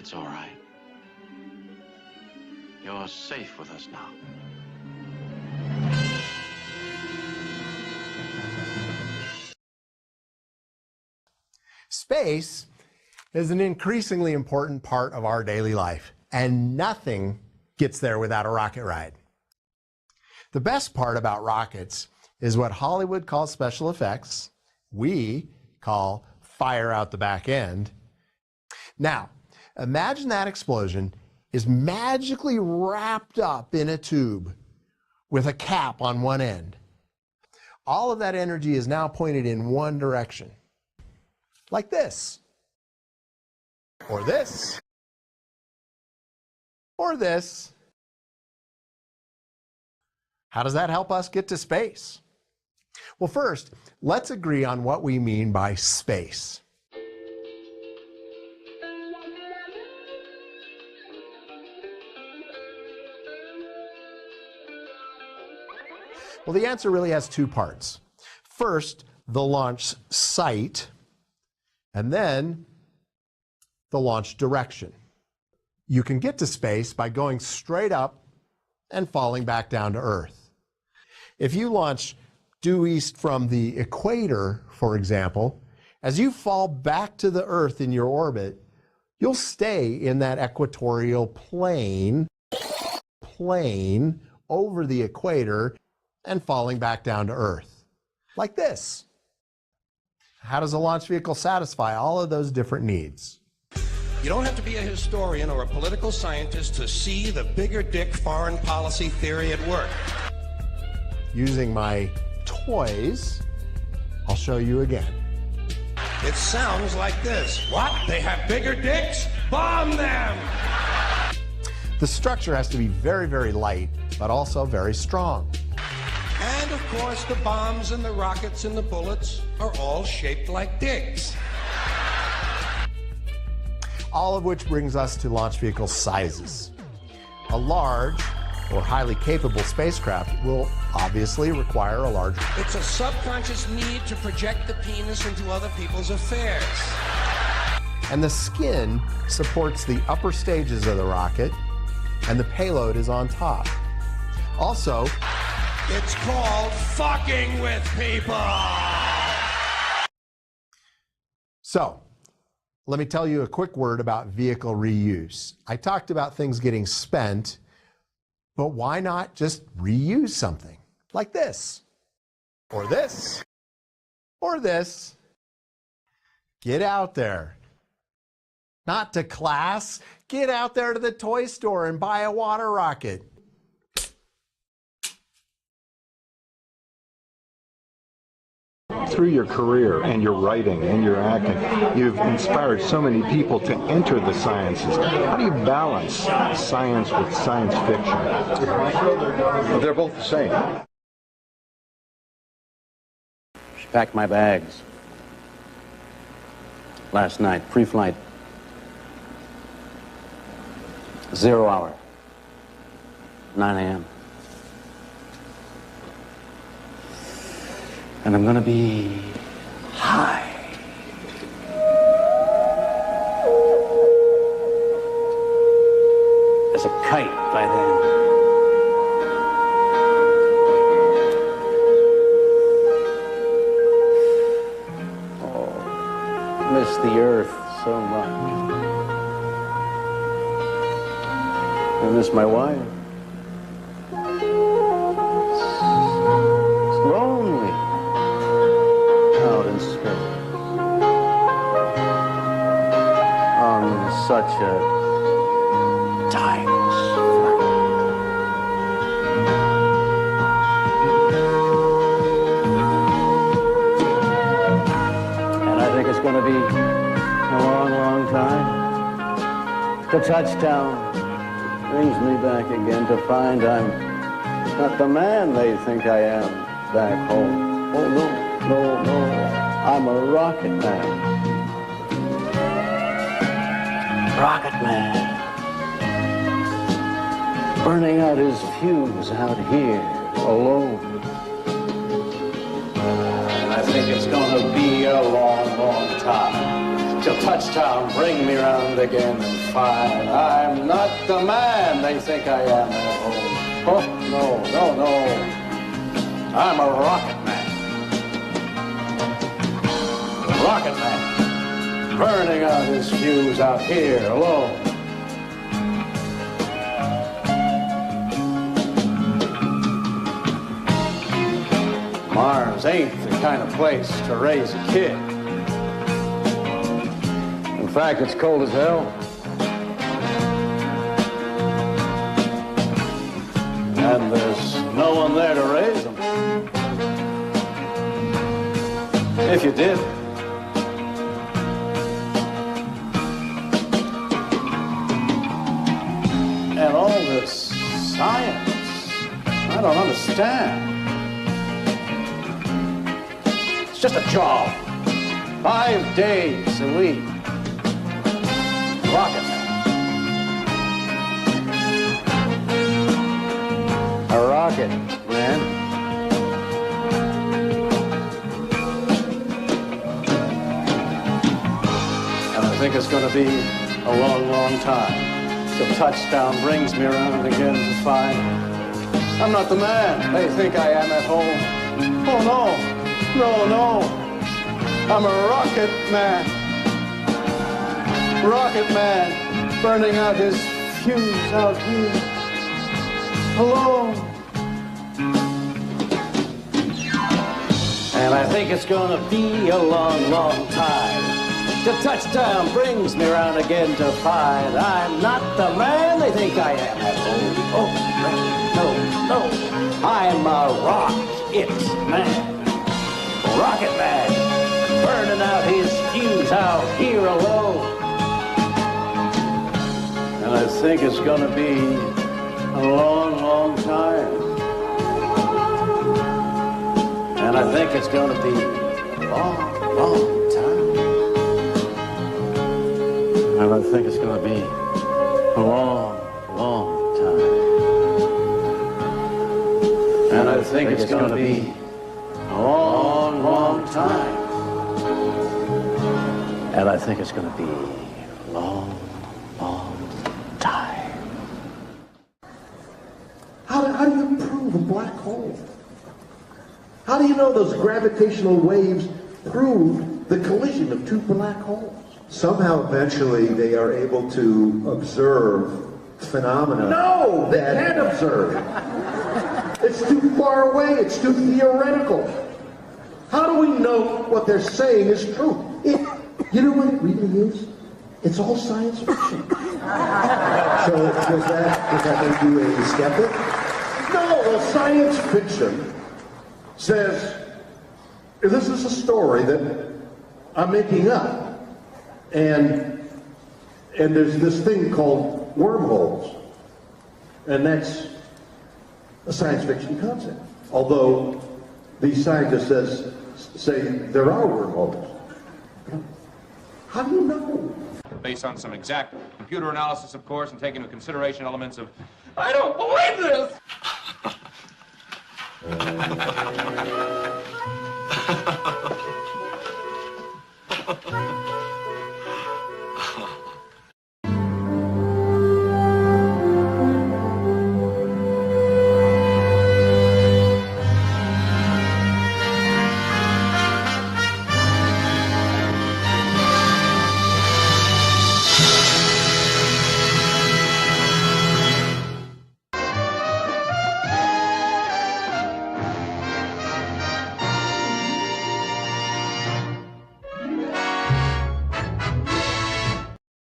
It's all right. You're safe with us now. Space is an increasingly important part of our daily life, and nothing gets there without a rocket ride. The best part about rockets is what Hollywood calls special effects, we call fire out the back end. Now, imagine that explosion is magically wrapped up in a tube with a cap on one end. All of that energy is now pointed in one direction, like this, or this, or this. How does that help us get to space? Well, first, let's agree on what we mean by space. Well, the answer really has two parts. First, the launch site, and then the launch direction. You can get to space by going straight up and falling back down to Earth. If you launch due east from the equator, for example, as you fall back to the Earth in your orbit, you'll stay in that equatorial plane over the equator and falling back down to Earth, like this. How does a launch vehicle satisfy all of those different needs? You don't have to be a historian or a political scientist to see the bigger dick foreign policy theory at work. Using my toys, I'll show you again. It sounds like this. What? They have bigger dicks? Bomb them! The structure has to be very, very light, but also very strong. And of course, the bombs and the rockets and the bullets are all shaped like dicks. All of which brings us to launch vehicle sizes. A large or highly capable spacecraft will obviously require a larger. It's a subconscious need to project the penis into other people's affairs. And the skin supports the upper stages of the rocket, and the payload is on top. Also, it's called fucking with people. So, let me tell you a quick word about vehicle reuse. I talked about things getting spent, but why not just reuse something like this, or this, or this? Get out there. Not to class. Get out there to the toy store and buy a water rocket. Through your career and your writing and your acting, you've inspired so many people to enter the sciences. How do you balance science with science fiction? They're both the same. She packed my bags. Last night, pre-flight. 0 hour. 9 a.m. And I'm gonna be high. As a kite by then. Oh, miss the earth so much. I miss my wife. It's lonely. Out in space on such a timeless flight. And I think it's going to be a long, long time. The touchdown brings me back again to find I'm not the man they think I am back home. Oh, no. No, I'm a rocket man. Rocket man. Burning out his fuse out here, alone. And I think it's gonna be a long, long time till touchdown, bring me round again and find I'm not the man they think I am at home. Oh, no, no, no. I'm a rocket man. Rocket man. Burning out his fuse out here alone. Mars ain't the kind of place to raise a kid. In fact, it's cold as hell. And there's no one there to raise them. If you did. And all this science, I don't understand. It's just a job. 5 days a week. Rocket man. A rocket man. And I think it's going to be a long, long time. The touchdown brings me around again to find I'm not the man they think I am at home. Oh no, no, no. I'm a rocket man. Rocket man, burning out his fuse out here alone. And I think it's gonna be a long, long time. The touchdown brings me round again to find I'm not the man they think I am at home. Oh, no, no, I'm a rocket man. Rocket man, burning out his fuse out here alone. And I think it's gonna be a long, long time. And I think it's gonna be a long, long time. And I think it's going to be a long, long time. And I think it's going to be a long, long time. And I think it's going to be a long, long time. How do you prove a black hole? How do you know those gravitational waves prove the collision of two black holes? Somehow, eventually, they are able to observe phenomena. No, they can't observe. It's too far away. It's too theoretical. How do we know what they're saying is true? You know what it really is? It's all science fiction. So does that make you a skeptic? No, well, science fiction says this is a story that I'm making up. And there's this thing called wormholes, and that's a science fiction concept. Although these scientists say there are wormholes. How do you know? Based on some exact computer analysis, of course, and taking into consideration elements of, I don't believe this!